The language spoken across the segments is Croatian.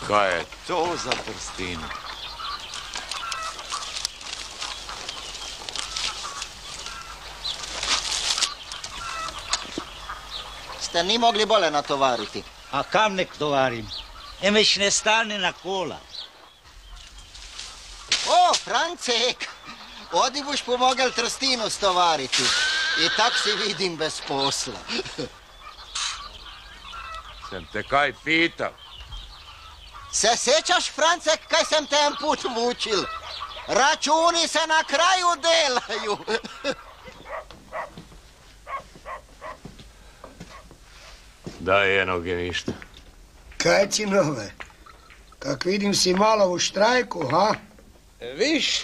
Kaj je to za Trstinu? Ste ni mogli bolje natovariti? A kam nek tovarim? Emeš ne stane na kola. O, Francek, odi boš pomogel Trstinu stovariti. I tak si vidim bez posla. Sem te kaj pital? Se sećaš, Francek, kaj sam te en put mučil? Računi se na kraju delaju. Daj enoge ništa. Kaj ci nove? Kak vidim si malo u štrajku, ha? Viš,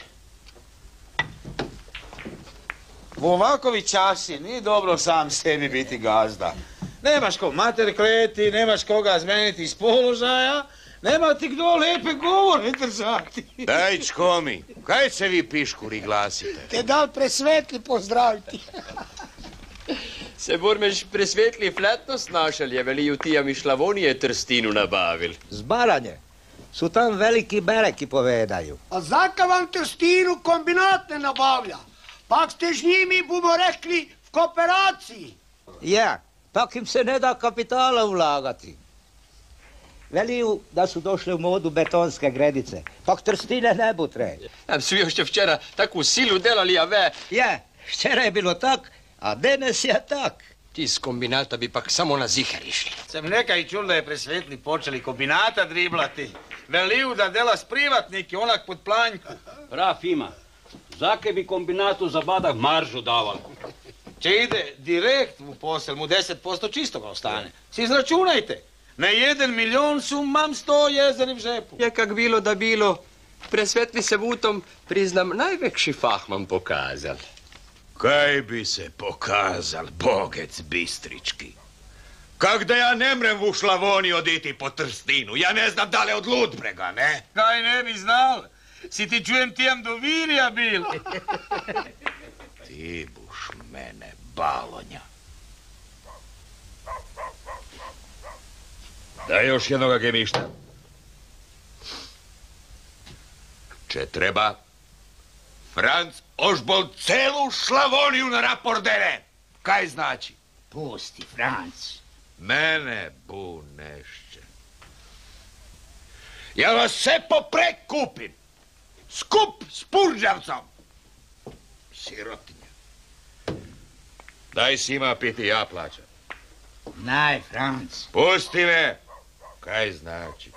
u ovakvi časi nije dobro sam sebi biti gazda. Nemaš ko mater kreti, nemaš koga zmeniti iz položaja, nema ti kdo lepe govore držati. Daj, čkomi, kaj se vi piškuri glasite? Te dal presvetli pozdraviti. Se bormeš presvetli fletnost našel, je veliju tija mi Šlavonije Trstinu nabavil. Zbaranje. Su tam veliki beleki povedaju. A zaka vam Trstinu kombinat ne nabavlja? Pak ste s njimi, bumo rekli, v kooperaciji. Ja, tak im se ne da kapitala ulagati. Veliju da su došle u modu betonske gredice. Pak Trstine ne bu tre. Nam su još včera takvu silu delali, a ve... Je, včera je bilo tak, a danes je tak. Ti s kombinata bi pak samo na ziher išli. Sem nekaj čul da je presvetli počeli kombinata driblati. Veliju da dela s privatniki, onak pod planjku. Prav ima. Zake bi kombinatu za badak maržu daval. Če ide direkt u posel, mu 10% čistoga ostane. Si izračunajte. Na 1 milion su mam 100 jezeri v žepu. Je kak bilo da bilo, presvetli se vutom, priznam, najvekši fahman pokazal. Kaj bi se pokazal, bogec bistrički? Kak da ja ne mrem u Šlavoniju oditi po Trstinu? Ja ne znam dale od Ludbrega, ne? Kaj ne bi znal? Si ti čujem tijem do Virija bil. Ti buš mene balonja. Daj još jednoga gemišta. Če treba, Franc ožbol celu Šlavoniju na rapordere. Kaj znači? Pusti, Franc. Mene bu nešće. Ja vas sve poprek kupim. Skup s Purđavcom. Sirotinja. Daj Sima piti, ja plaćam. Naj, Franc. Pusti me. Kaj znači?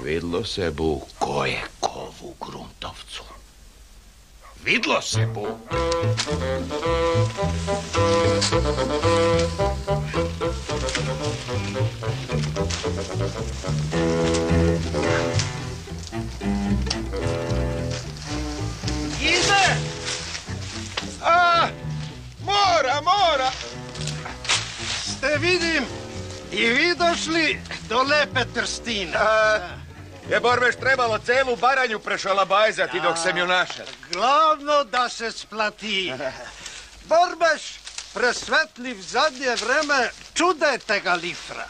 Vidlo se bu ko je kovu Gruntovcu. Vidlo se bu. Ide! A, mora! Ste vidim, i vi došli do lepe Trstine. Je Borbeš trebalo celu Baranju prešalabajzati dok sam ju našel. Glavno da se splati. Borbeš, presvetli v zadnje vreme čudete ga lifra.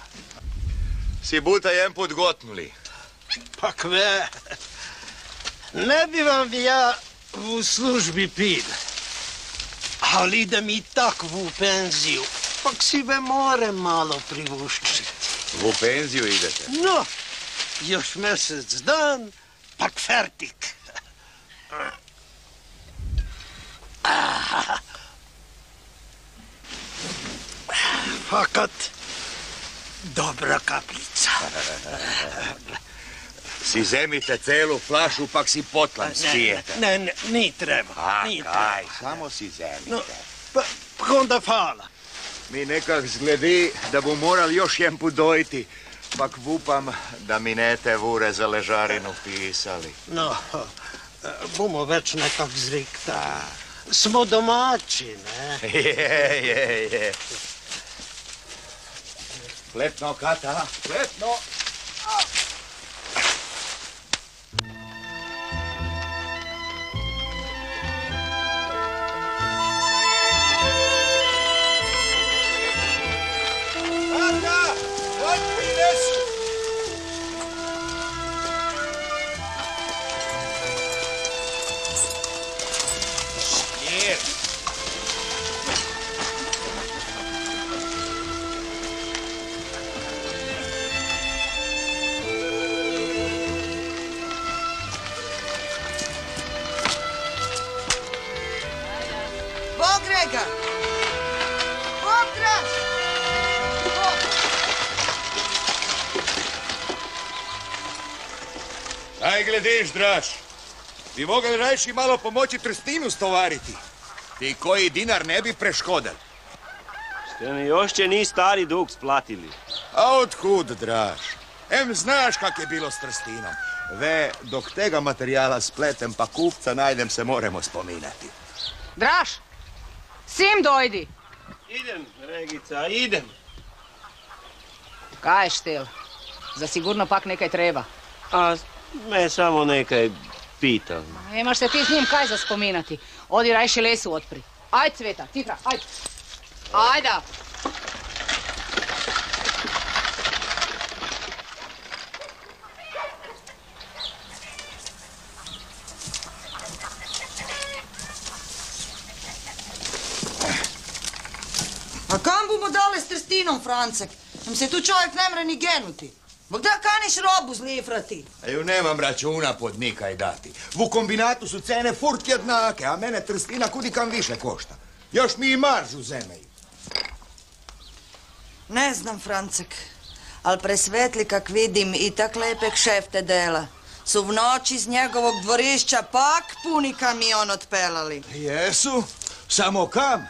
Si buta jen put gotnuli. Pa kve, ne bi vam ja v službi pil, ali idem i tak v penziju, pak si ve more malo privuščiti. U penziju idete? No, još mesec dan, pak fertik. Fakat dobra kaplica. Si zemite celu flašu, pak si potlan spijete. Ne, ni treba. A, ni kaj, treba. samo si zemite. No, pa onda fala. Mi nekak zgledi da bu moral još jen put dojiti, pak vupam da mi nete vure za ležarinu pisali. No, bomo več nekak zrikta. Smo domači, ne? Je. Pletno, Kata, pletno. Kata, otpri nesu. ga! Hop, Draž! Hop! Aj glediš, Draž. Bi mogli rajši malo pomoći Trstinu stovariti. Ti koji dinar ne bi preškodali. Ste mi još ni stari dug splatili. A otkud, Draž? Znaš kak je bilo s Trstinom. Ve, dok tega materijala spletem pa kupca najdem se moramo spominati. Draž, sim dojdi. Idem, Regica, idem. Kaj je štel? Zasigurno pak nekaj treba. A me samo nekaj pitam. Nemaš se ti s njim kaj za spominati. Odi rajši lesu otpri. Ajde, Cveta, Tihra, ajde. Ajda. A kam bomo dale s Trstinom, Francek? Nam se tu čovjek ne mre ni genuti. Bog da kaniš robu zlifrati. A ju nemam računa pod nikaj dati. U kombinatu su cene furt jednake, a mene Trstina kudikam više košta. Još mi i maržu zemaju. Ne znam, Francek, al presvetli kak vidim i tak lepe kšefte dela. Su v noći iz njegovog dvorišća pak puni kamion otpelali. Jesu, samo kam?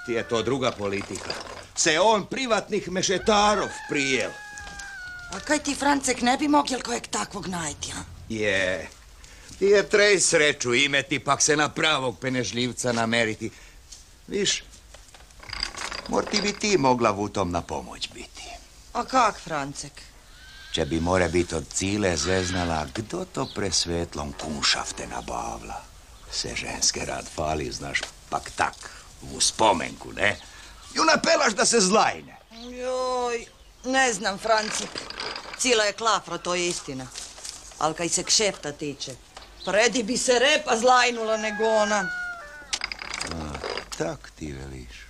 Ti je to druga politika. Se on privatnih mešetarov prijel. A kaj ti, Francek, ne bi mogel kojeg takvog najti, a? Je. Ti je trej sreću imeti, pak se na pravog penežljivca nameriti. Viš, mor ti bi ti mogla v tom na pomoć biti. A kak, Francek? Če bi more biti od cile zeznala, kdo to presvetlom kunšafte nabavla. Se ženske rad fali, znaš, pak tak, u spomenku, ne? Ju napelaš da se zlajne. Joj, ne znam, Francek. Cila je klafra, to je istina. Al kaj se kšefta tiče, predi bi se repa zlajnula nego ona. A, tak ti veliš.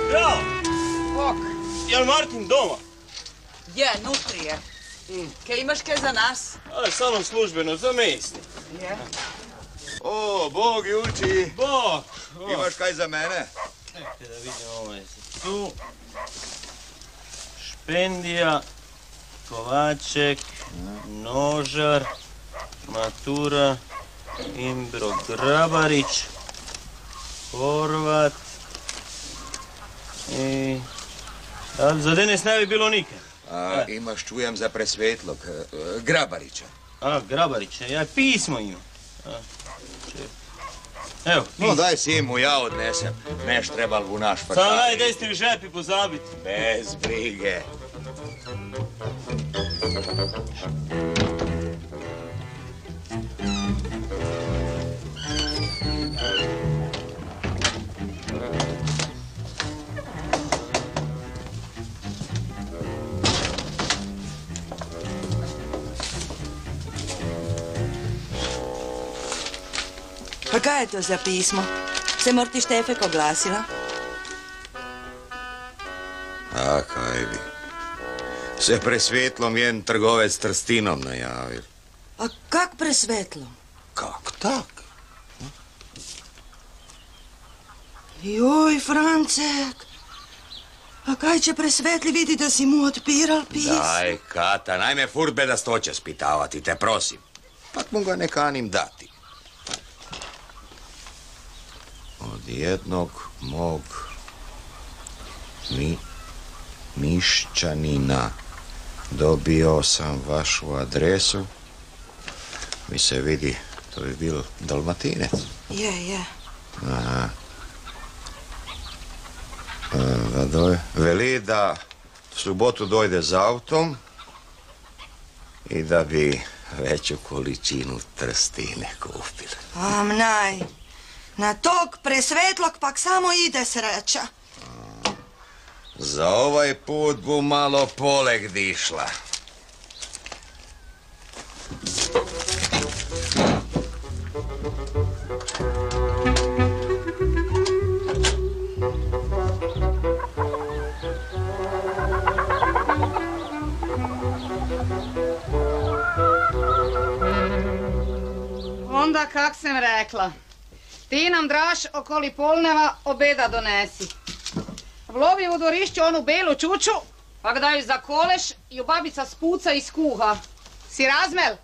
Bravo! Bok. Jel Martin doma? Je, nutri je. Kaj imaš kaj za nas? A, samo službeno, za mesti. Je. O, Bog juči. Bog! Imaš kaj za mene? Čekaj da vidim ovaj tu. Špendija, Kovaček, Nožar, Matura, Imbro Grabarić, Horvat i... A za danas ne bi bilo nikad. A, imaš, čujem, za presvetlog, Grabarića. A, Grabarića, ja pismo imam. Evo, pismo. No, daj si mu, ja odnesem. Neš trebal u naš fakar. Samo daj, daj ste mi žepi pozabiti. Bez brige. Pa kaj je to za pismo? Se mor ti Štefek oglasila? A kaj bi. Se presvetlom jen trgovec Trstinom najavil. A kak presvetlo? Kak tak? Joj, Francek. A kaj će presvetli vidi da si mu odpiral pismo? Daj, Kata, najme furt bedastoće spitavati, te prosim. Pak mu ga ne kanim dati. Od jednog mog mišćanina dobio sam vašu adresu. Mi se vidi, to bi bil Dalmatinec. Je. Aha. Veli da v subotu dojde z avtom i da bi veću količinu trstine kupili. Amnaj, na tog presvetlog pak samo ide sreća. Za ovaj put bu malo poleg dišla. Onda kak sam rekla. Ti nam draž okoli polneva obeda donesi. Vlovi u dvorišću onu belu čuču, pa da ju zakoleš i ju babica spuca i skuha. Si razmel?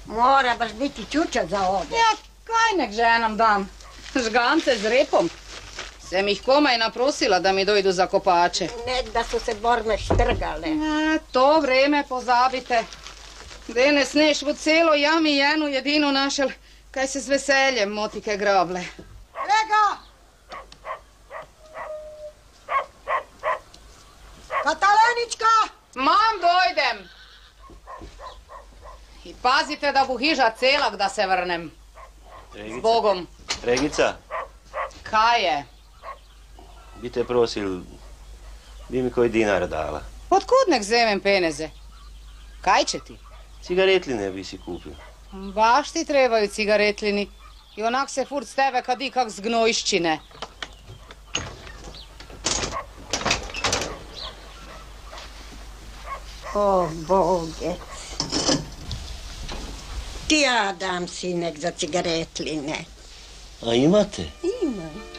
Mora baš biti čuča za ovdje. Ja, kaj nek ženam dam. Žgance z repom. Sem ih komaj naprosila da mi dojdu za kopače. Ne da su se borme štrgale. To vreme pozabite. Danes neš v celo jami jednu jedinu našel, kaj se z veseljem motike grable. Lega! Katalenička! Mam, dojdem! I pazite da bu hiža celak da se vrnem. S Bogom. Regica, Kaj je? bi te prosil, bi mi koji dinar dala. Otkud nek zemem peneze? Kaj će ti? Cigaretline bi si kupio. Baš ti trebaju cigaretlini. I onak se furt s tebe kad i kak zgnojščine. O, Boge. Ti ja dam sinek za cigaretline. A imate? Imam.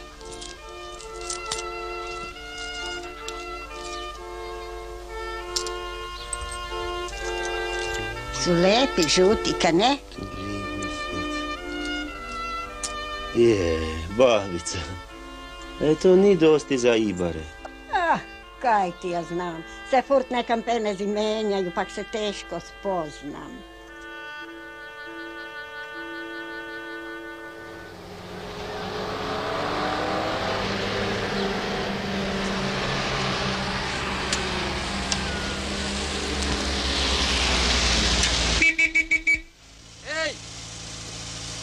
Su lepi, žuti, ka ne? Je, babica. To ni dosti za ibare. Ah, kaj ti ja znam. Se furt nekam penezi menjaju, pak se teško spoznam.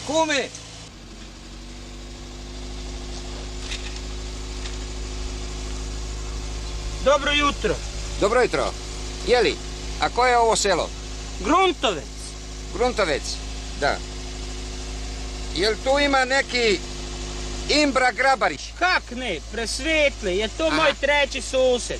Kume! Dobro jutro. Dobro jutro. Jeli, a koje je ovo selo? Gruntovec. Gruntovec, da. Jel tu ima neki Imbra Grabarić? Kak ne, presvetle, je to moj treći sused.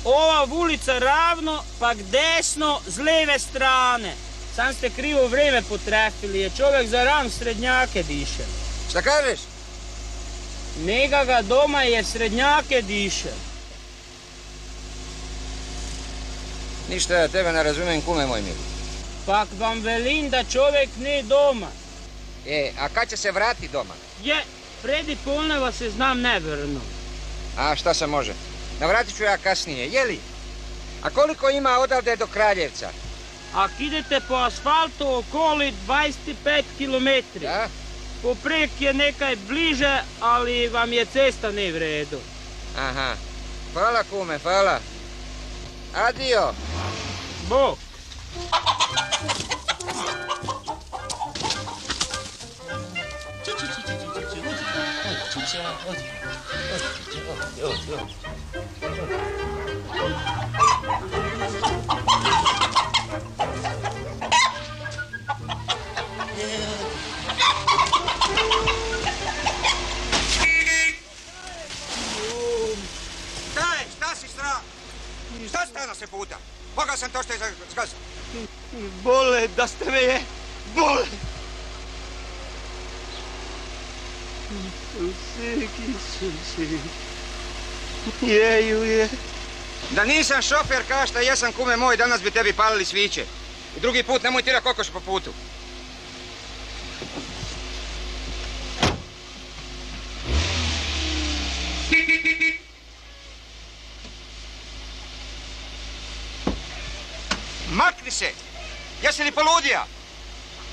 Ova ulica ravno, pak desno, z leve strane. Sam ste krivo vreme potrefili, je čovjek za ran srednjake diše. Šta kažeš? Nega ga doma je srednjake diše. Ništa ja tebe ne razumijem, kume moj mili. Pak vam velim da čovjek ne doma. A kad će se vrati doma? Je, predi polneva se znam nevrno. A šta se može? Navratit ću ja kasnije, jeli? A koliko ima odavde do Kraljevca? Ak idete po asfaltu okoli 25 km. Da? Poprek je nekaj bliže, ali vam je cesta ne v redu. Aha. Hvala kume, hvala. Adio. Bog. Šta si stra? Šta stana se puta? Koga sam to što je zgazao? Bole, da ste me je, bole! Jeju je. Da nisam šofer kao šta jesam, kume moj, danas bi tebi palili sviće. I drugi put nemoj tira kokoš po putu. Makni se! Jesi li poludija?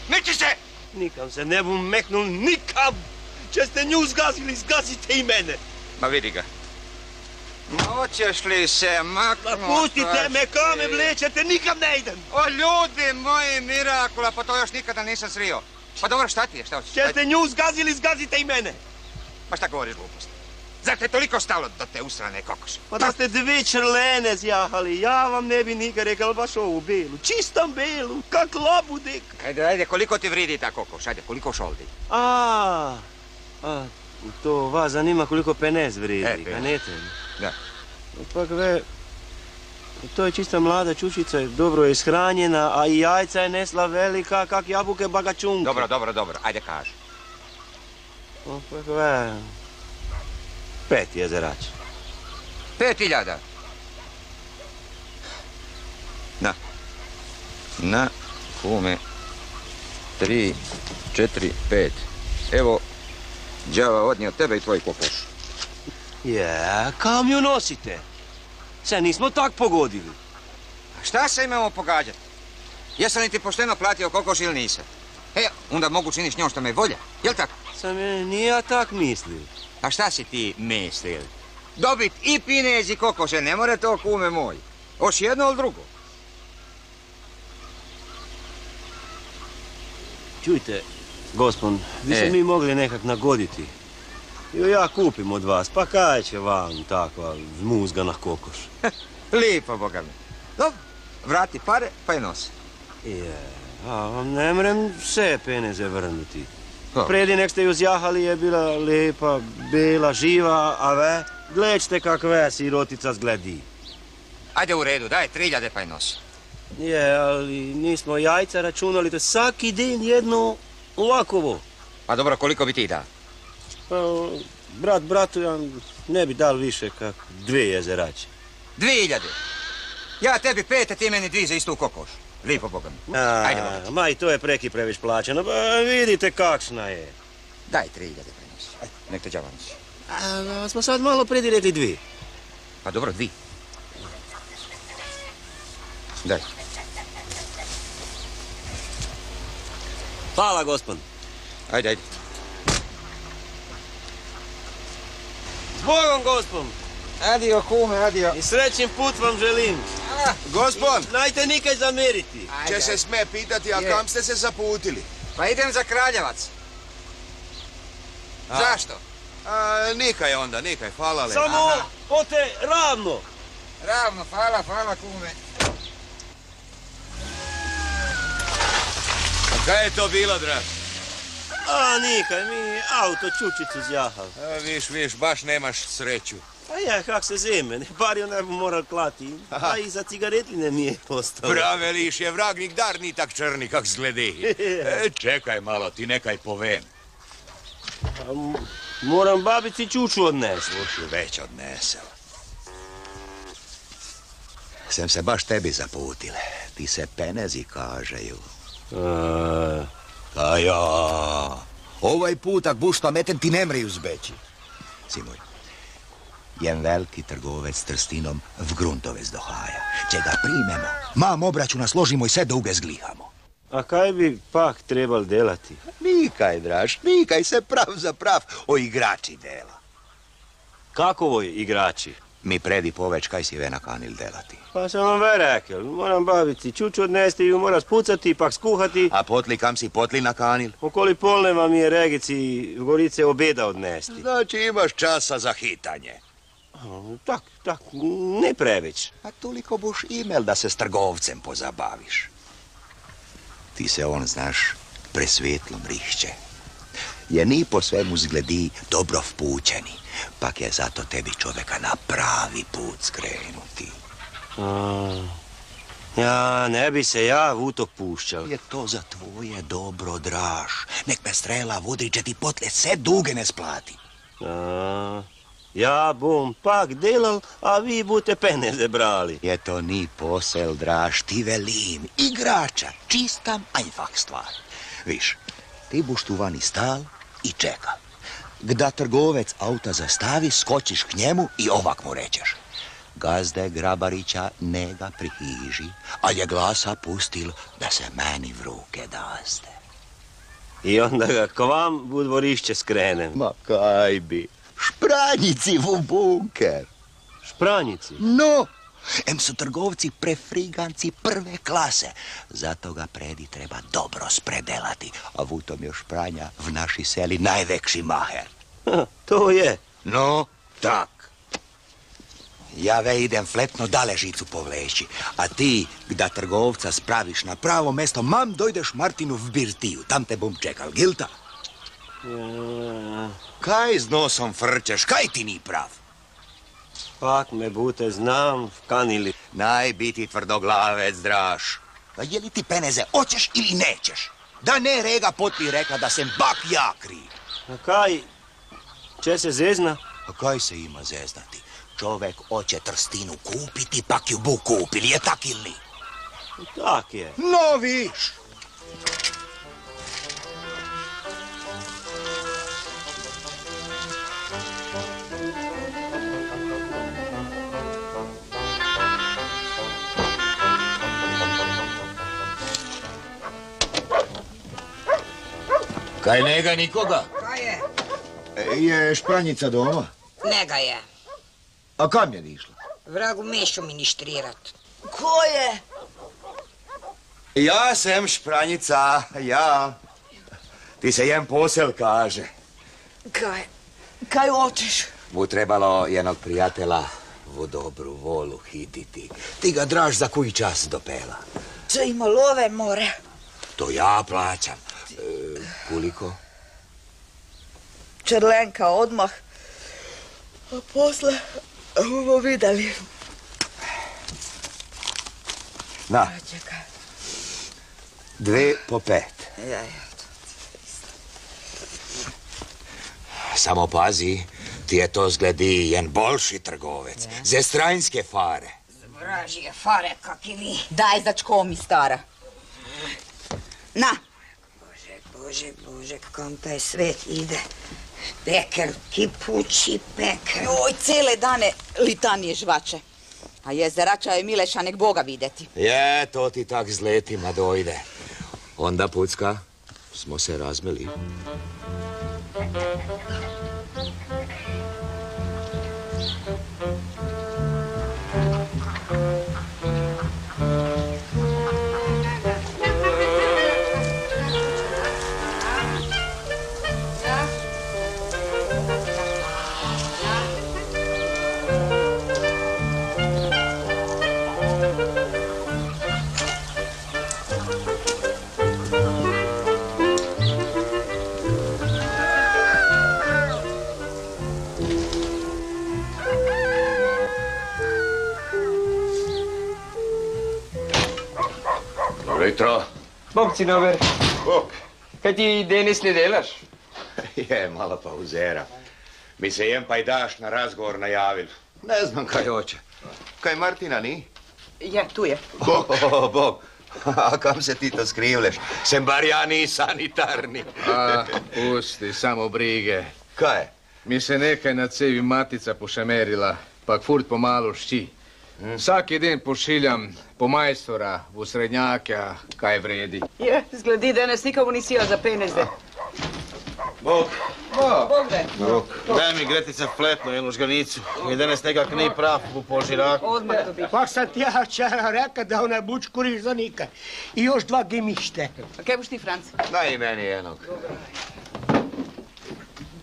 Miči se! Nikam se ne bom meknul, nikam! Če ste nju zgazili, zgazite i mene! Ma vidi ga. Hoćeš li se maknuti? Pustite me, kome vlečete, nikam ne idem! O ljudi moji, Mirakula, pa to još nikada nisam srio. Pa dobro, šta ti je, šta hoćeš? Če ste nju zgazili, zgazite i mene! Pa šta govoriš gluposti? Zar te toliko stalo do te usrane kokoše? Pa da ste dve črlene zjahali, ja vam ne bi nikad rekao baš ovu belu. Čistam belu, kak labudek. Ajde, koliko ti vridi ta kokoš? Ajde, koliko šoldi? To vas zanima koliko penez vridi, penez. kanete? Da. Pak ve, To je čista mlada čučica, dobro je ishranjena, a i jajca je nesla velika, kak jabuke bagačunke. Dobro, ajde kaži. Kakve? 5 jezerač. 5.000. Na, kume, 3, 4, 5. Evo, đava odnio tebe i tvoj kokoš. Kam ju nosite? Se nismo tak pogodili. A šta se imamo pogađati? Jesam li ti pošteno platio kokoš ili nisam? Onda mogu činiš njom što me volja, jel tako? Sam je nija tak mislil. A šta si ti mislil? Dobit i pinez i kokoše, ne more to, kume moj. Oš jedno ili drugo? Čujte, gospon, vi se mi mogli nekak nagoditi. Jo ja kupim od vas, pa kaj će vam takva zmuzgana kokoš? Lipo, boga mi. Dobro, vrati pare, pa je nosi. Ne mrem sve peneze vrnuti. Predi nek ste ju zjahali je bila lepa, bela, živa, a ve, gledajte kakve sirotica zgledi. Ajde u redu, daj 3.000 pa je nosi. Ali nismo jajca računali, to svaki den jedno ovakovo. Pa dobro, koliko bi ti dao? Brat bratu ja ne bi dal više kak 2 jezerače. 2.000? Ja tebi 5, a ti meni 2 za istu kokoš. Lipo, boga mi. Ajde, boga ti. Ma i to je preki previš plaćeno, pa vidite kakšna je. Daj 3.000 prenosi. Ajde, nek te džava nosi. Smo sad malo predi rekli 2. Pa dobro, 2. Daj. Hvala, gospon. Ajde. Zbogom, gospon. Adio, kume, adio. I srećen put vam želim. Gospon! Najte nikaj zameriti. Če se sme pitati, a kam ste se zaputili? Pa idem za Kraljevac. Zašto? Nikaj onda, nikaj, hvala le. Samo ote ravno. Ravno, hvala kume. A kaj je to bilo, drag? Nikaj, mi auto čučicu zjahal. Viš, baš nemaš sreću. Kak se zeme, bar jo ne bi moral klati. A i za cigaretline mi je ostalo. Praveliš je vrag nikdar ni tak črni, kak zgledi. Čekaj malo, ti nekaj povem. Moram babici čuču odnesti. Slušaj, već odnesel. Sem se baš tebi zaputile. Ti se penezi kažeju. A ja, ovaj put, ak buš pametem, ti ne mreju zbeći. Simuj. Jen veliki trgovec Trstinom v Gruntovec dohaja. Če ga primemo, mam obračuna složimo i sve duge zglihamo. A kaj bi pak trebal delati? Nikaj, draž, nikaj se prav za prav o igrači dela. Kakovoj igrači? Mi predi poveć kaj si ve nakanil delati. Pa sam vam ve rekel, moram babici čuču odnesti, ju mora spucati, pak skuhati. A potli kam si potli nakanil? Okoli polne vam je Regici v Gorice obeda odnesti. Znači imaš časa za hitanje. Tak, ne prević. A toliko boš imel da se s trgovcem pozabaviš. Ti se on, znaš, presvetlom rihće. Je ni po svemu zgledi dobro vpućeni, pak je zato tebi čoveka na pravi put skrenuti. Ja, ne bi se ja u to pušćal. Je to za tvoje dobro, draž. Nek me strela vudri, če ti potle sve duge ne splati. Ja bom pak delal, a vi budete peneze brali. Je to ni posel, draž, ti velim. Igrača, čista einfach stvar. Viš, ti buš tu vani stal i čekal. Gda trgovec auta zastavi, skočiš k njemu i ovak mu rećeš. Gazde Grabarića ne ga prihiži, ali je glasa pustil da se meni v ruke dazde. I onda ga k vam u dvorišće skrenem. Ma kaj bi, špranjici v bunker. Špranjici? No, em su trgovci prefriganci prve klase. Zato ga predi treba dobro spredelati, a v tom je špranja v naši seli najvekši maher. To je? No, tak. Ja ve idem fletno dale žicu povleći, a ti, gda trgovca spraviš na pravo mesto, mam dojdeš Martinu v birtiju, tam te bom čekal, gilta? Kaj z nosom frčeš, kaj ti ni prav? Pak me bute znam, kanili. Najbiti tvrdoglavec, Draž. A je li ti peneze, hoćeš ili nećeš? Da ne rega pot ti rekla da sem bak ja kriv. A kaj, če se zezna? A kaj se ima zeznati? Čovek hoće Trstinu kupiti, pak ju bu kupili, je tak ili ni? Tak je. No viš! Kaj nega nikoga? Kaj je? Je Špranjica doma? Nega je. A kam je išla? Vragu Mišu ministrirat. Ko je? Ja sem Špranjica, ja. Ti se jen posel kaže. Kaj hočeš? Bu trebalo jednog prijatela v dobru volu hititi. Ti ga Draž za koji čas dopela. Za ima love more. To ja plaćam. Koliko? Čerlenka odmah. A posle bomo videli. Na. 2 po 5. Ja. Samo pazi, ti je to zgledi jen boljši trgovec. Ze stranjske fare. Vražije fare kak i vi. Daj začko mi stara. Na. Bože, kam taj svet ide. Pekel, kipući pekel. Oj, cele dane litanije žvače. A jezerača je Mileša nek Boga videti. Je, to ti tak z letima dojde. Onda, Pucka, smo se razmeli. Jutro. Bog ti dober. Bog. Kaj ti danes ne delaš? Je, malo pauzera. Mi se jen pajdaš na razgovor najavil. Ne znam kaj hoće. Kaj Martina ni? Je, tu je. Bog. A kam se ti to skrivleš? Sem bar ja ni sanitarni. A, pusti, samo brige. Kaj? Mi se nekaj na cevi matica pošemerila, pak furt pomalo šči. Vsaki den pošiljam po majstora v srednjaka, kaj vredi. Je, zgledi, danes nikomu nisi za peneze. Bog. Bog da. Daj mi Gretica fletno, jednu žganicu. I danes nekak ni prav u požiraku. Odmah dobi. Pa sam ti ja včera rekao da ona bučkuriš za nikad. I još 2 gemište. A kaj boš ti, Franc? Daj i meni jednog.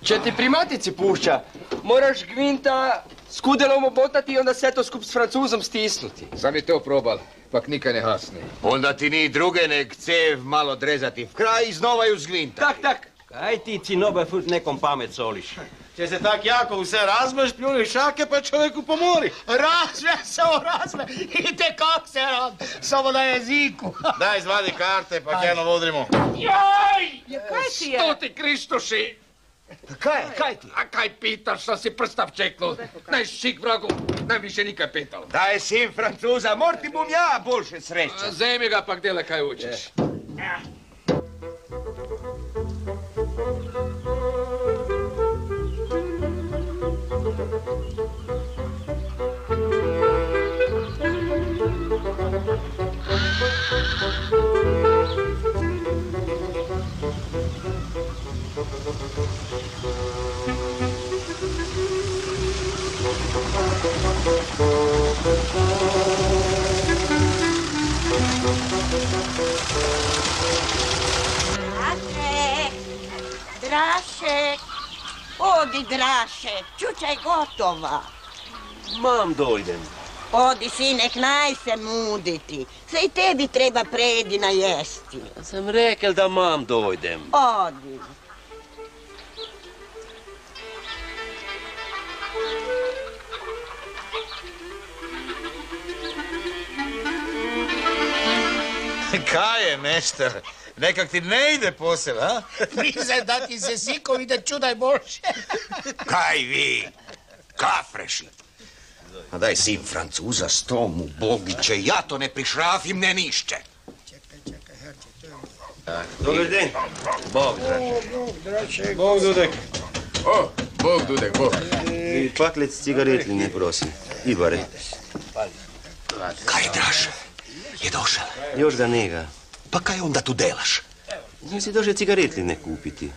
Če ti pri matici pušča, moraš gvinta s kudelom obotati i onda sve to skup s Francuzom stisnuti. Sam je to probal, pak nikaj ne hasne. Onda ti ni druge nek cev malo drezati v kraj i znova ju zglinta. Tak. Kaj ti cinobe furt nekom pamet soliš? Če se tak jako vse razmeš, pljuni šake pa čovjeku pomori. Razve. Idite kak se rad, samo na jeziku. Daj izvadi karte pa kjeno vodrimo. Ja, kaj ti je? Stoti Kristoši! Kaj ti? A kaj pitaš, šta si prstav čeknul? Naj šik vragu, naj više nikaj petal. Daj sin Francuza, morti bom ja boljše sreća. Zemi ga pak dele kaj učeš. Drašek, odi Drašek, čuča je gotova. Mam dojdem. Odi sinek, naj se muditi. Se i tebi treba predina jesti. Sam rekel da mam dojdem. Odi. Kaj je, mešter? Nekak ti ne ide posel, a? Priznaj da ti se siko ide čudaj Bože. Kaj vi? Kafreši. A daj sin Francuza s tomu, Bogiće, ja to ne prišrafim, ne nišće. Dobar den. Bog, drače. Bog, Dudek. O, Bog, Dudek, Bog. I paklec cigaretline, prosim. I bare. Kaj, Draž? Je došel? Još ga nega. Pa kaj onda tu delaš? Nisi došel cigaretline kupiti.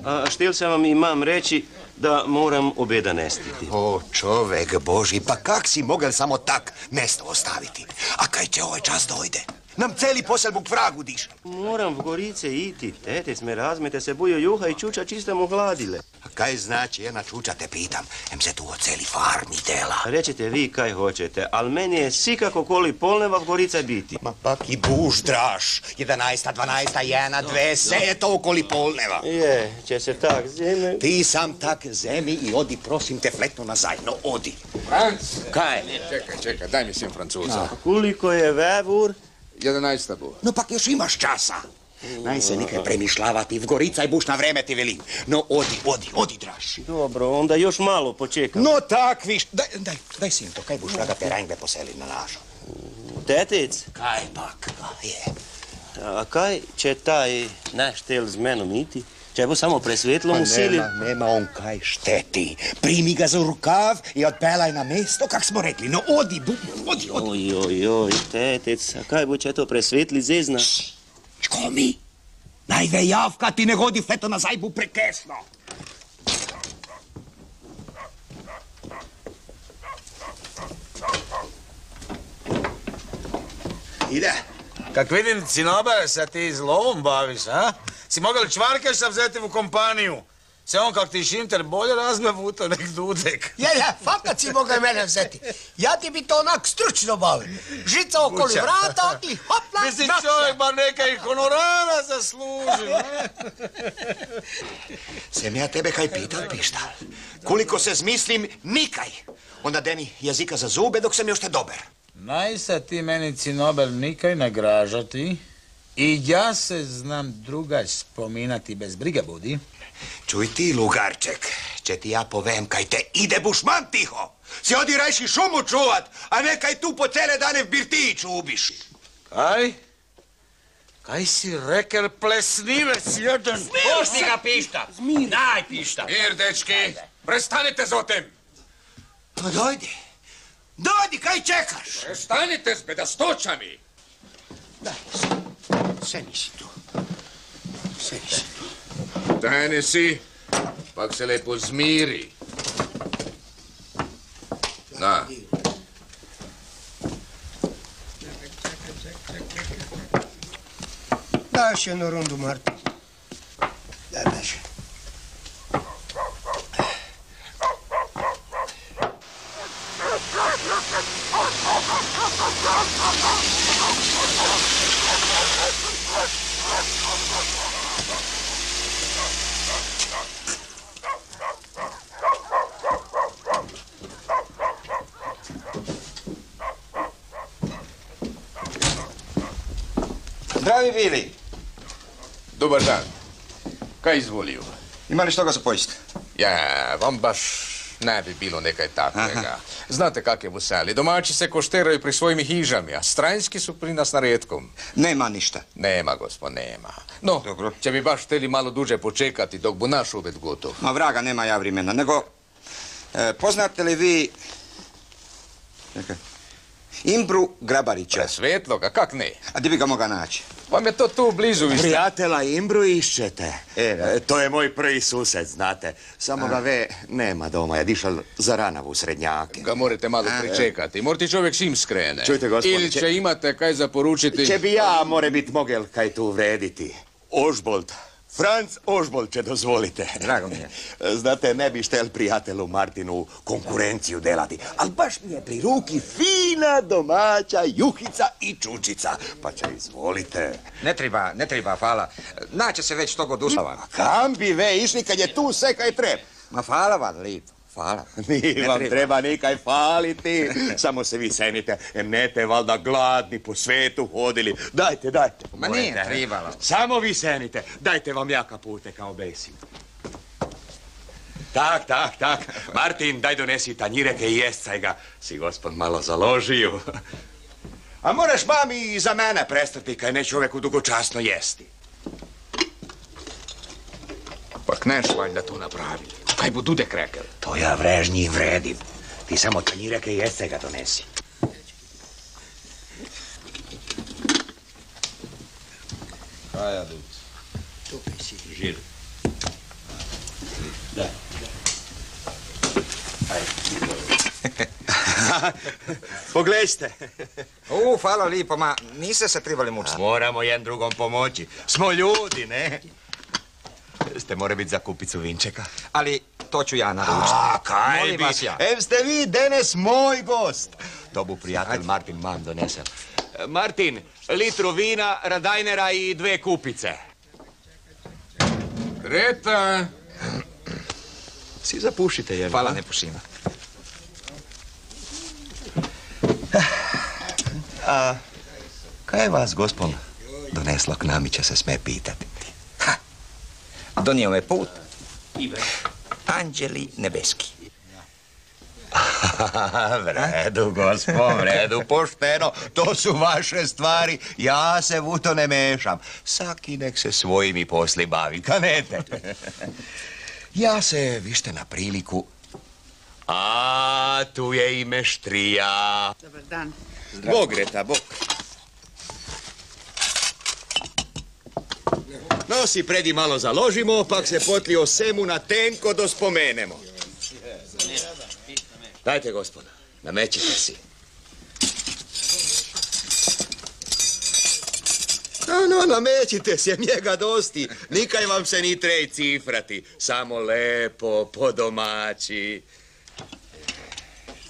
A štel sam vam imam reći da moram obeda nestiti. O, čovek Boži, pa kak si mogel samo tak mesto ostaviti? A kaj će ovaj čas dojde? Nam celi posel buk vragu diše. Moram v Gorice iti. Tetec me razmete, se bojo juha i čuča čista mu hladile. A kaj znači, jedna čuča te pitam, em se tu o celi farmi dela. Rećete vi kaj hoćete, ali meni je sikako koli polneva v Gorice biti. Ma pak i buš, Draž. 11, 12, 1, 2, se je to okoli polneva. Je, će se tak zeme... Ti sam tak zemi i odi, prosim te, fletno nazaj, no odi. Franc! Kaj? Čekaj, daj mi sin Francuza. Koliko je vevur? 11 bo. No pak još imaš časa. Naj se nikaj premišljavati, v Gorica i buš na vreme ti velim. No odi, Draž. Dobro, onda još malo počekam. No tak, viš, daj sin to, kaj buš raga te ranjbe poseli na našo. Tetec? Kaj pak, je. A kaj će taj naš tel z menom iti? Če bo samo presvetlo mu sili? Nema on kaj šteti. Primi ga za rukav i odpelaj na mesto, kak smo rekli. No odi. Oj, tetec, a kaj bo če to presvetli zezna? Ško mi? Najve javka ti ne hodi fleto nazaj, bu prekesno. Ide. Kak vidim, Cinober, se ti z lovom baviš, a? Si mogel Čvarkeša vzeti u kompaniju. Se on kak ti Šinter bolje razme vuto nek Dudek. Ja, fakat si mogao mene vzeti. Ja ti bi to onak stručno bavim. Žica okoli vrata i hopla, Misli čovjek bar neka i honorara zasluži. Sem ja tebe kaj pital, pištal? Koliko se zmislim, nikaj. Onda deni jezika za zube dok sam još te dober. Naj se ti meni, Cinober, nikaj ne gražati. I ja se znam drugaj spominati bez brige budi. Čuj ti, Lugarček, če ti ja povem kaj te ide bušman tiho. Si odi rajši šumu čuvat, a ne kaj tu po cele dane v birtiji čubiš. Kaj? Kaj si rekel, plesnivec jedan? Pušti ga, pišta! Daj, pišta! Mir, dečki, prestanite z otem! Pa dojdi, kaj čekaš? Prestanite s bedastočami! Daj, sedi si tu. Tajne si, pak se lepo zmiri. Na. Daj još jednu rundu, Martin. Daj, beže. Zdravi bili. Dobar dan. Kaj izvolio? Ima li što ga za pojist? Ja, vam baš ne bi bilo nekaj takvega. Znate kak je v seli. Domači se košteraju pri svojim hižami, a stranjski su pri nas na redkom. Nema ništa. Nema, gospod, nema. No, dobro. Če bi baš hteli malo duže počekati dok bu naš obed gotov. Ma vraga, nema ja vremena, nego... poznate li vi... Čekaj. Imbru Grabarića. Presvetloga, kak ne? A gdje bi ga moga naći? Vam je to tu blizu. Prijatela Imbru išćete. To je moj prvi sused, znate. Samo ga ve nema doma, je dišal za ranavu u srednjake. Ga morate malo pričekati. Morate čovjek šim skrene. Čujte, gospodine. Ili će imate kaj za poručiti. Če bi ja, more bit mogel kaj tu vrediti. Ožbolt. Franc Ožbolt će dozvolite. Drago mi je. Znate, ne bi štel prijatelu Martinu konkurenciju delati, ali baš mi je pri ruki fina domaća juhica i čučica. Pa će izvolite. Ne treba, hvala. Naće se već to god uslava. Kam bi ve išli kad je tu sve kaj treba? Ma hvala vam, lipo. Hvala. Nije vam treba nikaj faliti. Samo se vi senite. Nete valjda gladni po svetu hodili. Dajte. Ma nije trebalo. Samo vi senite. Dajte vam ja kaputeka obesim. Tak. Martin, daj donesi tanjireke i jescaj ga. Si gospod malo založiju. A moraš mami i za mene prestati, kaj ne čoveku dugočasno jesti. Pak neš valjda to napravi. Kaj bo Dudek rekel? To ja vrežnji vredim. Ti samo tanjireke i jescaj ga donesi. Kaja, Duc. Tukaj si. Žir. Da. Pogledajte. Hvala lipo, ma niste se trebali mučiti. Moramo jedan drugom pomoći. Smo ljudi, ne? Ste mora biti za kupicu vinčeka. Ali to ću ja naručiti. Kaj Molim bi? vas ja. Em ste vi danes moj gost. To bu prijatelj Martin mam donesel. Martin, litru vina, radajnera i 2 kupice. Greta! Si zapušite, jel? Hvala, ne pušima. A kaj je vas, gospon, doneslo k nami, će se sme pitati? Donio me put. Anđeli nebeski. Vredu, gospon, vredu, pošteno. To su vaše stvari. Ja se u to ne mešam. Saki nek se svojimi posli bavi, kanete. Ja se, vište na priliku. A, tu je i meštrija. Dobar dan. Bog, Greta, bog. Nosi predi malo založimo, pak se potli o semu na tenko dospomenemo. Dajte, gospoda, namećite si. No, namećite se, njega dosti. Nikaj vam se ni trej cifrati. Samo lepo, po domaći.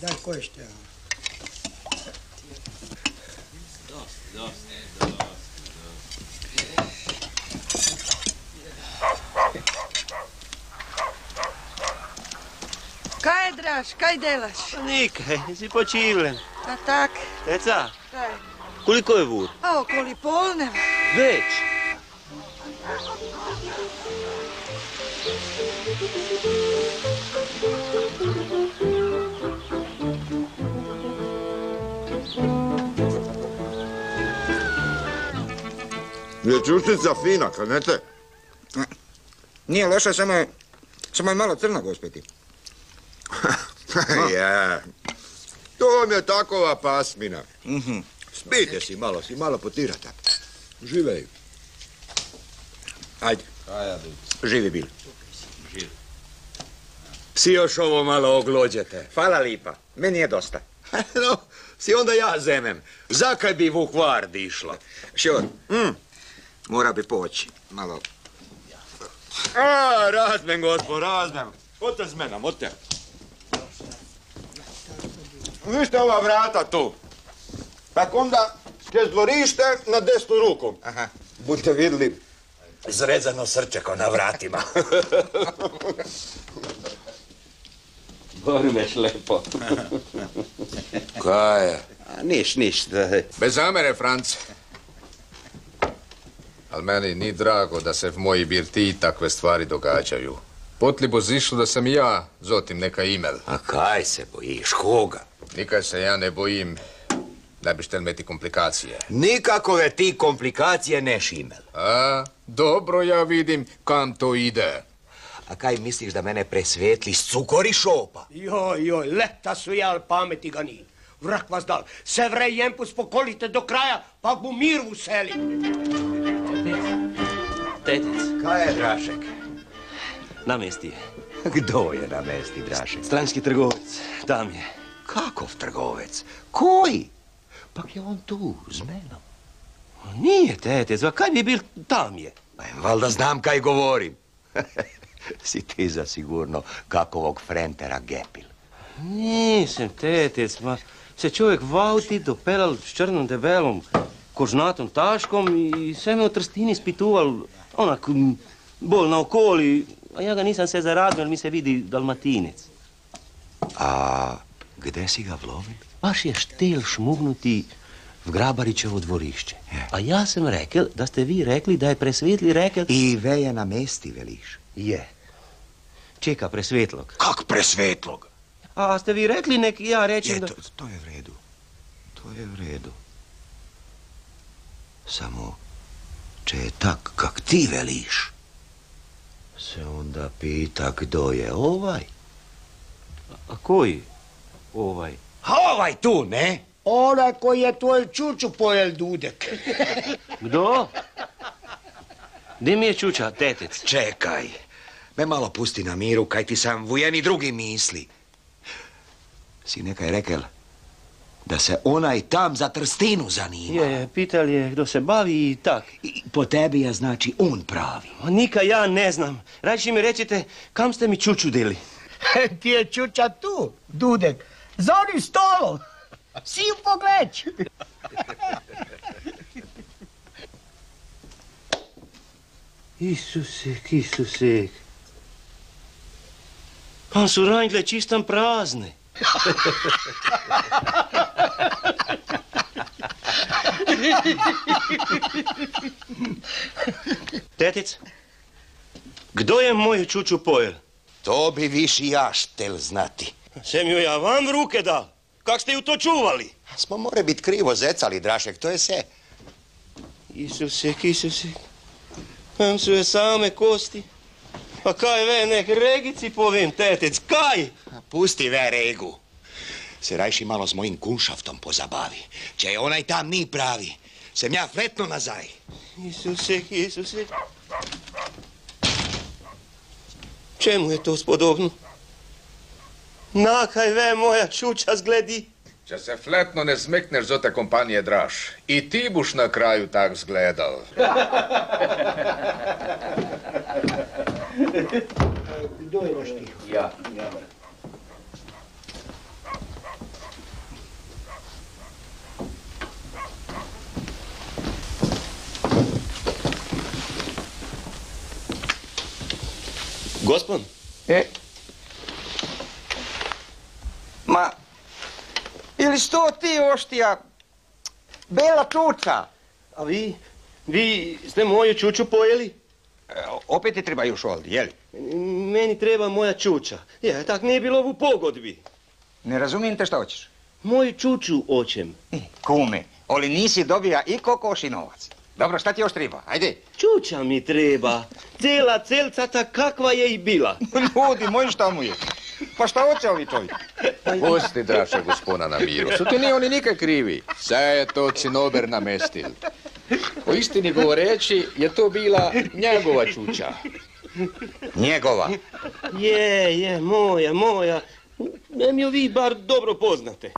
Daj, ko je što? Kaj, Draž, kaj delaš? Nikaj, si počivljen. A tak? Teca, Kaj? koliko je vur? A okoli polneva. Već. Je čuštica fina, kanete? Nije loša, samo je malo crna, gospeti. Ja, to vam je takova pasmina. Spijte si malo potirate. Živej. Ajde. Živi bil. Si još ovo malo oglođete. Hvala lipa, meni je dosta. No, si onda ja zemem. Zakaj bi u Hvard išlo? Šor, mora bi poći, malo. A, razmem, gospod, razmem. Ote s menom, ote. Vište ova vrata tu. Tak onda čez dvorište na desnu ruku. Aha. Budete vidjeli zrezano srčeko na vratima. Bormeš lepo. Kaj je? Niš. Bez zamere, Franc. Ali meni ni drago da se v moji birtiji takve stvari događaju. Potli bo zišlo da sam i ja zotim neka imel. A kaj se bojiš, koga? Nikaj se ja ne bojim, ne biš tel imeti komplikacije. Nikakove ti komplikacije neš imel. A, dobro ja vidim kam to ide. A kaj misliš da mene presvetli s cukori šopa? Joj, leta su jel, pameti ga ni. Vrak vas dal, se vrej jempus pokolite do kraja, pa bu mir u seli. Tetec. Kaj je, Drašek? Namesti je. Kdo je na mesti, Drašek? Stranski trgovac, tam je. Kakov trgovec? Koji? Pak je on tu, s menom. Nije, tetec, a kaj bi bil tam je? Valjda znam kaj govorim. Si ti zasigurno kakovog frentera gepil. Nisam, tetec, ma se čovjek vauti dopelal s črnom debelom kožnatom taškom i sve me u Trstini ispituval onak bol na okoli, a ja ga nisam se zaradil, jer mi se vidi Dalmatinec. A gde si ga vlovil? Baš je štel šmugnuti v Grabarićevo dvorišče. A ja sam rekel, da ste vi rekli da je presvetli rekel... I veje na mesti, veliš? Je. Čeka presvetlog. Kak presvetlog? A ste vi rekli nek ja rečem da... To je v redu. To je v redu. Samo, če je tak, kak ti veliš, se onda pita, kdo je ovaj? A koji ovaj? Ovaj tu, ne? Onaj koji je tvoj čuču pojel, Dudek. Kdo? Gdje mi je čuča, tetec? Čekaj, me malo pusti na miru, kaj ti sam vujen i drugi misli. Si nekaj rekel da se onaj tam za Trstinu zanima. Je, pitali je kdo se bavi i tak. I po tebi je znači on pravi. Nika ja ne znam. Radši mi recite kam ste mi čuču deli. Ti je čuča tu, Dudek. Za onim stolom. Si ju pogleć. Isusek, Isusek. Pa su ranjgle čistam prazne. Tetec, kdo je moju čuču pojel? To bi viši ja štel znati. Sem ju ja vam v ruke dal. Kak ste ju to čuvali? Smo more bit krivo zecali, Drašek, to je se. Isusek, Isusek. Tam su je same kosti. Pa kaj ve, nek regici povem, tetec, kaj? Pusti ve regu. Se rajši malo s mojim kunšaftom pozabavi. Če je onaj tam ni pravi, sem ja fletno nazaj. Isusek, Isusek. Čemu je to spodobno? Nakaj ve moja čuča zgledi. Če se fletno ne zmekneš za te kompanije, Draž, i ti buš na kraju tak zgledal. Dojmoš tiho. Ja. Gospon? Ma, ili sto ti oštija, bela čuča? A vi ste moju čuču pojeli? Opet ti treba još ovdje, jeli? Meni treba moja čuča. Je, tak nije bilo u pogodbi. Ne razumijem te šta hoćeš. Moju čuču oćem. Kume, ali nisi dobija i kokoš i novac. Dobro, šta ti još treba? Ajde. Čuča mi treba. Cela celcata kakva je i bila. Ljudi moji, šta mu je? Pa šta hoće ovi čovjek? Pusti, Draša, gospona na miru. Su ti nije oni nikaj krivi. Sve je to Cinober namestil. Po istini govoreći je to bila njegova čuča. Njegova? Je, moja. Nem ju vi bar dobro poznate.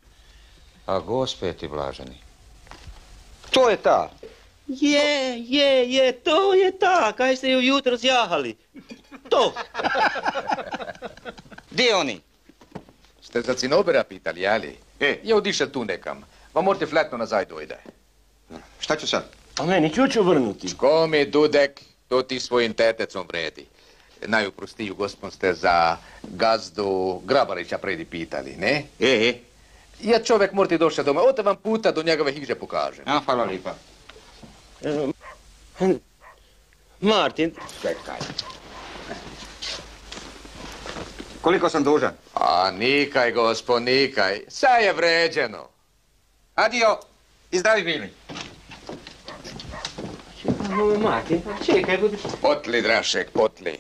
A gospe ti blaženi. To je ta. Je, to je ta, kaj ste ju jutro zjahali. To. Gdje oni? Ste za Cinobera pitali, jeli? Je odišel tu nekam. Vam morate fletno nazaj dojde. Šta ću sad? A meni čuču vrnuti. Ško mi, Dudek, to ti svojim tetecom vredi. Najuprostiju, gospon, ste za gazdu Grabarića predi pitali, ne? Ja čovjek morate došao doma, ote vam puta do njegove hiže pokažem. A, hvala lipa. Martin. Čekaj. Koliko sam dužan? A nikaj, gospon, nikaj. Sve je vređeno. Adio i zdravi bili. Martin, čekaj. Potli, Drašek, potli.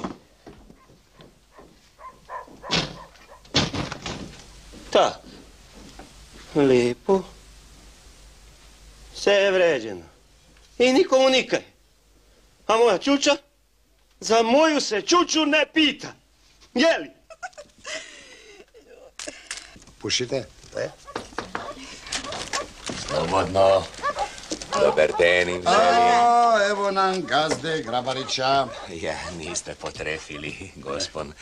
Tak. Lepo. Sve je vređeno. I nikomu nikaj. A moja čuča? Za moju se čuču ne pita. Jeli? Pušite? Slobodno. Dobar den im želim. Evo nam gazde Grabarića. Ja, niste potrefili, gospon.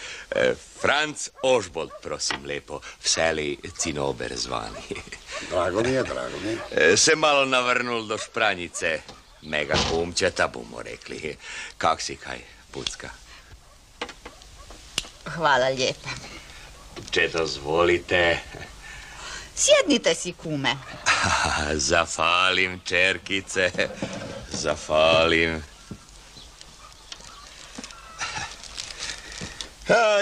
Franc Ožbolt, prosim lepo, vseli Cinober zvani. Drago mi je. Se malo navrnul do špranjice. Mega kumčeta, bomo rekli. Kak si kaj, Pucka? Hvala lijepa. Če dozvolite. Sjednite si, kume. Zafalim, čerkice, zafalim.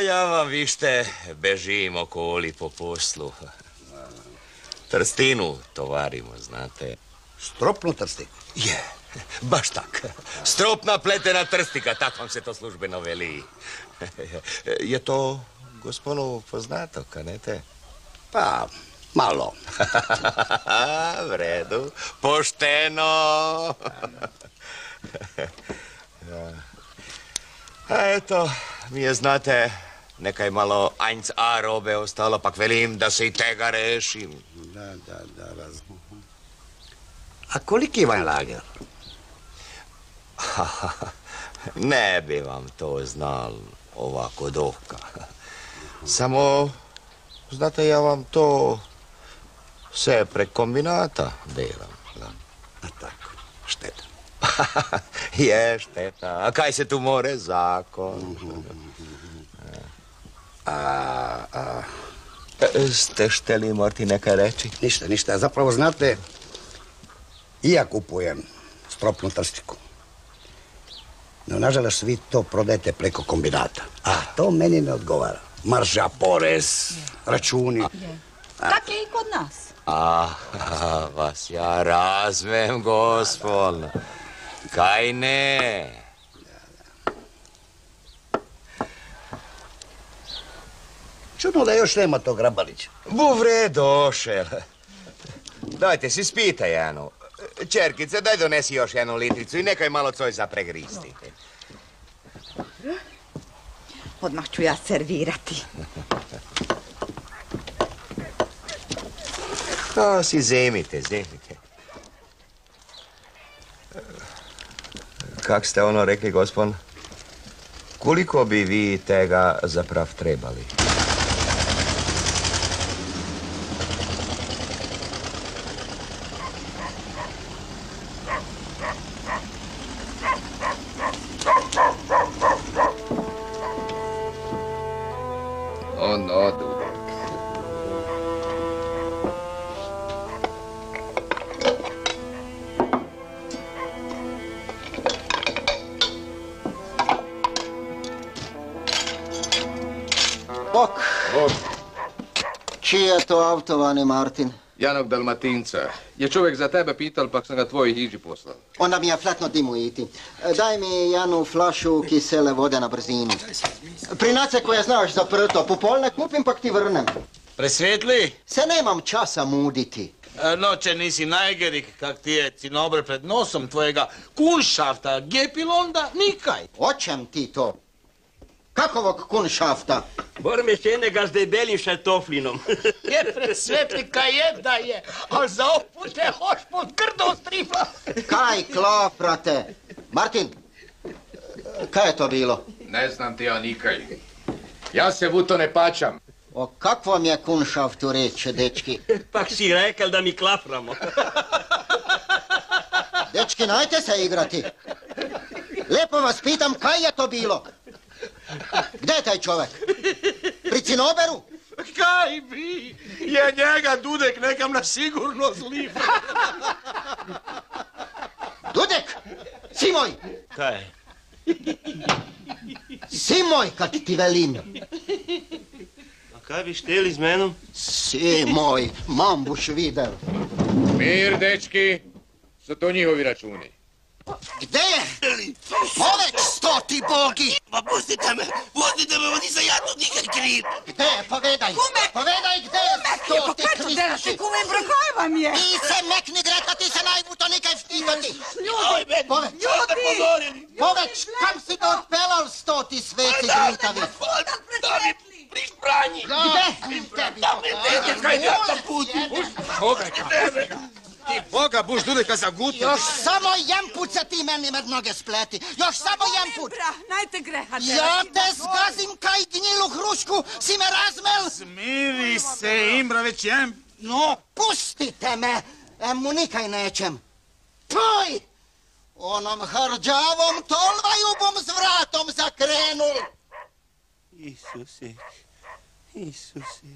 Ja vam vište bežim okoli po poslu. Trstinu tovarimo, znate. Stropnu trstiku? Je, baš tak. Stropna pletena trstika, tak vam se to službeno veli. Je to, gospodu, poznato, kanete? Pa, malo. V redu, pošteno. A eto, mi je, znate, nekaj malo anjc a robe ostalo, pak velim da se i tega rešim. Da, razumem. A koliki vam lager? Ne bi vam to znal ovako dohka. Samo, znate, ja vam to vse prek kombinata delam. A tako, šteta. Je šteta, a kaj se tu more? Zakon. Ste šteli morati nekaj reći? Ništa. Zapravo, znate, i ja kupujem stropnu trstiku. No, nažalost, vi to prodajete preko kombinata. A to meni ne odgovara. Marža, porez, računi. Tak je i kod nas. Vas ja razumem, gospod. Kaj ne? Čudno da još nema tog Grabarića. Buvre došel. Dajte si spite, Janu. Čerkice, daj donesi još jednu litricu i nekaj malo coj za pregristi. Odmah ću ja servirati. To si zemite. Kak ste ono rekli, gospod? Koliko bi vi tega zaprav trebali? Ono, Dudek. Bok. Čiji je to auto, vani Martin? Janog Dalmatinca. Je čovjek za tebe pital, pak sam ga tvojih iđi poslal. Onda mi je flatno dimu iti. Daj mi jednu flašu kisele vode na brzinu. Prinace koje znaš za prto, popolne kupim pak ti vrnem. Presvetli? Se nemam časa muditi. Noće nisi najgerik, kak ti je cinober pred nosom tvojega kunšafta, gepil onda nikaj. Očem ti to? Kakovog kunšafta? Bormešene ga s debelim šatoflinom. Je presvetli kaj je da je, ali za oput te hoš pod grdo strifla. Kaj klafrate? Martin, kaj je to bilo? Ne znam ti ja nikaj. Ja se u to ne pačam. O kakvom je kunšaftu reč, dečki? Pak si rekal da mi klaframo. Dečki, najte se igrati. Lepo vas pitam, kaj je to bilo? Gde je taj čovek? Pri cinoberu? Kaj bi? Je njega Dudek nekam na sigurno zliv. Dudek! Simoj! Kaj? Simoj, kad ti velim. A kaj bi šteli z menom? Simoj, mam buš videl. Mir, dečki, su to njihovi računi. Gde je? Poveć, stoti bogi! Pa pustite me, on nisam ja tu nikad kriv. Gde je? Povedaj! Povedaj gde je stoti Kristuši! Kume, brkaj vam je! Ti se mekni greta, ti se najbuto nikaj vtitati! Ljudi! Poveć, kam si to otpelal stoti sveci gritavi? Da mi priš pranji. Gde? Da mi neće kaj da sam puti. Ti Boga buš Dudeka zagutati. Još samo jedan put se ti meni med noge spleti. Još samo jedan put. Najte greha. Ja te zgazim kaj gnjilu hrušku, si me razmel. Smiri se, Imbra, već jem. No. Pustite me, mu nikaj nećem. Poj! Onom hrđavom tolvaju bom s vratom zakrenul. Isuse, Isuse.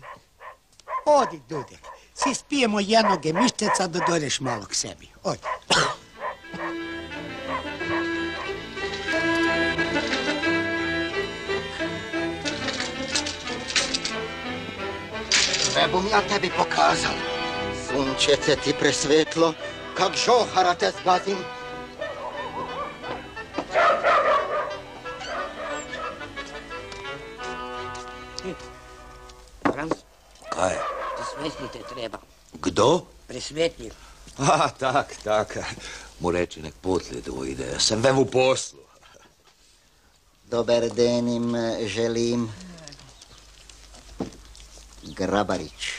Odi, Dudek. Si spijemo jednog gemišteca da dođeš malo k sebi. Odi. Sve bom ja tebi pokazal. Sunčece ti presvetlo, kak žohara te zgazim. Franc, Kaj? presvetlite treba. Kdo? Presvetljiv. A, tak. Mu reči nek potlje dojde. Ja sam vem u poslu. Dober den im želim. Grabarić.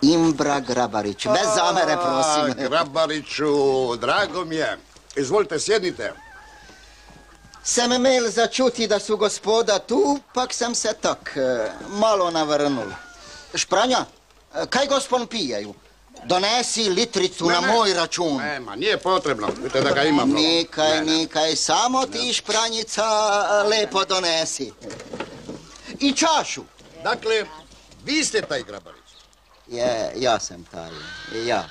Imbra Grabarić. Bez zamere, prosim. Grabariću, drago mi je. Izvolite, sjednite. Sem imel začuti, da su gospoda tu, pak sam se tak malo navrnul. Špranja, kaj gospon pijaju? Donesi litricu na moj račun. Nema, nije potrebno. Vidite da ga imam. Nikaj, samo ti Špranjica lepo donesi. I čašu. Dakle, vi ste taj Grabarić. Ja sam taj, ja.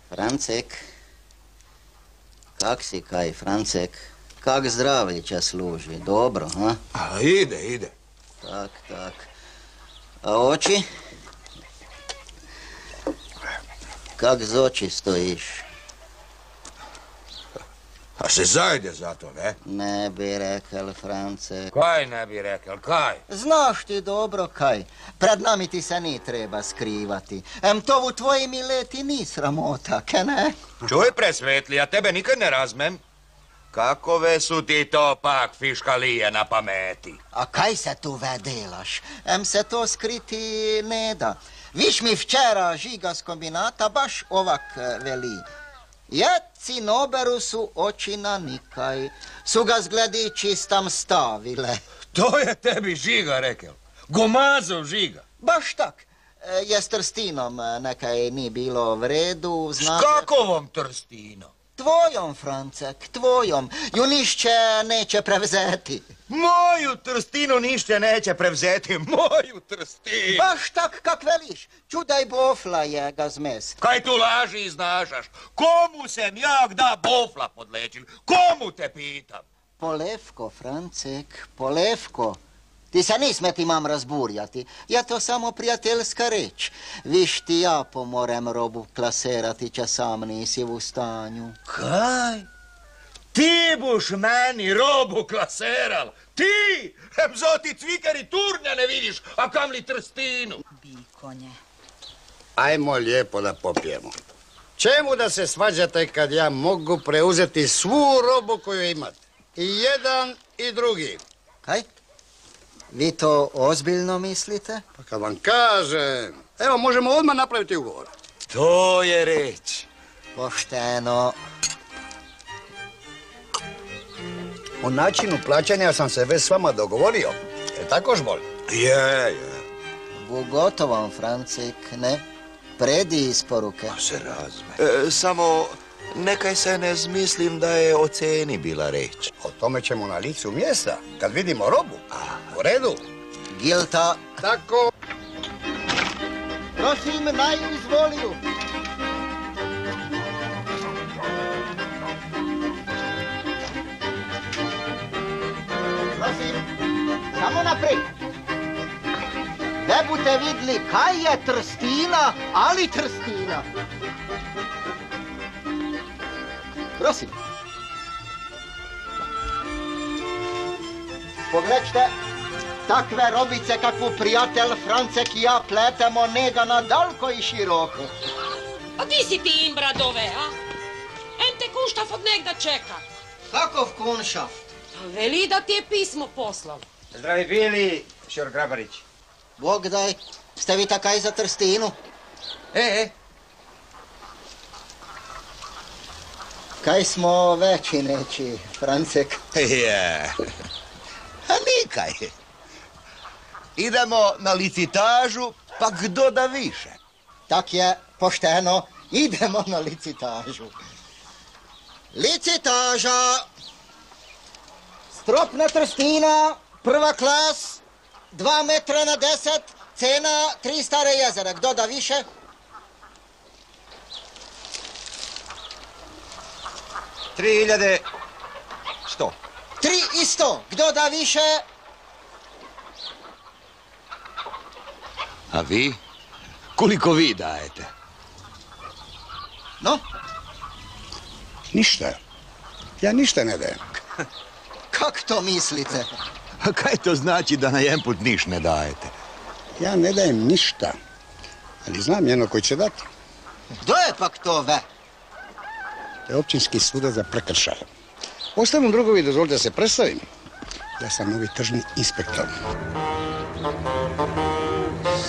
Francek, kak si kaj, Francek? Kak zdravljića služi, dobro, ha? A, ide. Tak. A oči? Kak z oči stojiš? A se zajde za to, ne? Ne bi rekel, France. Kaj ne bi rekel, kaj? Znaš ti dobro kaj. Pred nami ti se ni treba skrivati. To u tvoji mileti ni sramota, ke ne? Čuj, presvetli, ja tebe nikad ne razmem. Kakove su ti to pak fiškalije na pameti? A kaj se tu vedelaš? Se to skriti ne da. Viš mi včera žiga s kombinata baš ovak veli. Jeci noberu su oči na nikaj, su ga zgledi čistam stavile. To je tebi žiga rekel. Gomazov žiga. Baš tak. Je s Trstinom nekaj ni bilo v redu, znate... S kakovom Trstinom? Tvojom, Francek, tvojom. Ju nišće neće prevzeti. Moju Trstinu nišće neće prevzeti, moju Trstinu. Baš tak kak veliš. Čudaj bofla je ga zmes. Kaj tu laži iznašaš? Komu sem ja da bofla podlečil? Komu te pitam? Polevko, Francek, polevko. Ti se nisme ti mam razburjati. Ja to samo prijateljska reč. Viš ti ja pomorem robu klaserati, če sam nisi v stanju. Kaj? Ti buš meni robu klaseral? Ti? Zoti cvikari turnja ne vidiš, a kamli Trstinu? Bikonje. Ajmo lijepo da popijemo. Čemu da se svađate kad ja mogu preuzeti svu robu koju imate? I jedan i drugi. Kaj? Vi to ozbiljno mislite? Pa kad vam kažem, evo možemo odmah napraviti ugovor. To je reč. Pošteno. O načinu plaćanja sam se već s vama dogovorio. Je tako, Žbol? Je. U gotovom, Francik, ne? Predi isporuke. Pa se razme. Samo nekaj se ne zmislim da je o ceni bila reč. O tome ćemo na licu mjesta, kad vidimo robu. U redu? Gilta. Tako. Prosim, naj izvoliju. Prosim, samo naprej. Da bute vidli kaj je Trstina, ali Trstina. Prosim. Pogledajte, takve robice kakvu prijatelj Francek i ja pletemo nega nadalko i široko. A di si ti Imbra dove, a? Te kunštaft od negda čeka. Kakov kunšaft? Veli da ti je pismo poslao. Zdravi bili, Šor Grabarić. Bog daj, ste vi takaj za Trstinu? Kaj smo veći neći, Francek? Je. A nikaj. Idemo na licitažu, pa kdo da više? Tak je, pošteno, idemo na licitažu. Licitaža! Stropna Trstina, Prva klas, 2 metra na 10, cena 3 stare jezera. Kdo da više? $3.100. 3.100. Kdo da više? A vi? Koliko vi dajete? No? Ništa. Ja ništa ne dajem. Kak to mislite? A kaj to znači da na jedan put niš ne dajete? Ja ne dajem ništa. Ali znam jedno koji će dati. Kdo je pak to ve? To je općinski sudac za prekršaj. Ostavim drugovi, dozvolite da se predstavim. Ja sam novi tržni inspektor.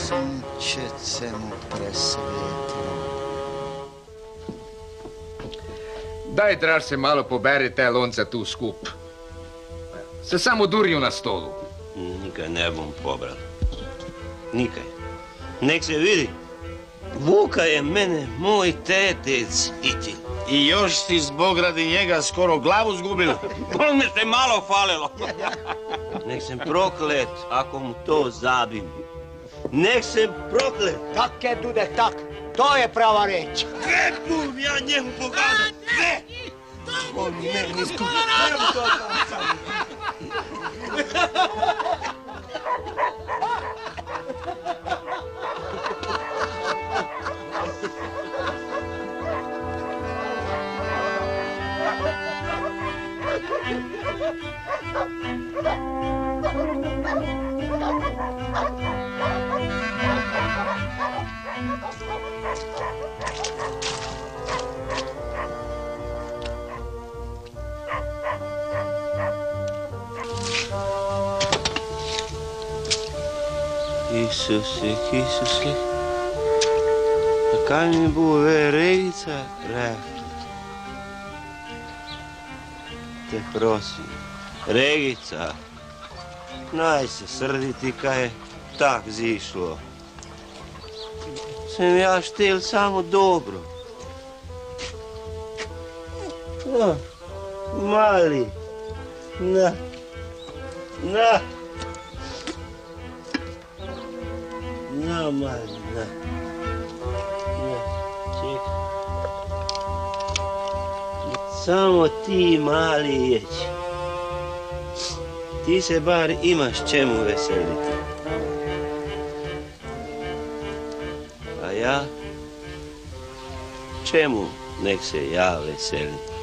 Sunčice mu presvetlo. Daj, draž se malo poberi te lonce tu skup. Se samo durijo na stolu. Nikaj ne bom pobral. Nikaj. Nek se vidi. Vuka je mene moj tetec iti. I još si zbog radi njega skoro glavu zgubil. On mi se malo falilo. Nek sem proklet, ako mu to zabim. Nek sem proklet. Tak je dude tak. To je prava reč. Ne bum ja njemu pokazat. Ne! On meni Isuse, a kaj mi bo Regica rekla? Te prosim, Regica, naj se srditi, kaj je tak zišlo. Sem ja štel samo dobro. No, mali, na. Na, mali, na. Čekaj. Samo ti, mali jeć. Ti se bar imaš čemu veseliti. A ja? Čemu nek se ja veselim?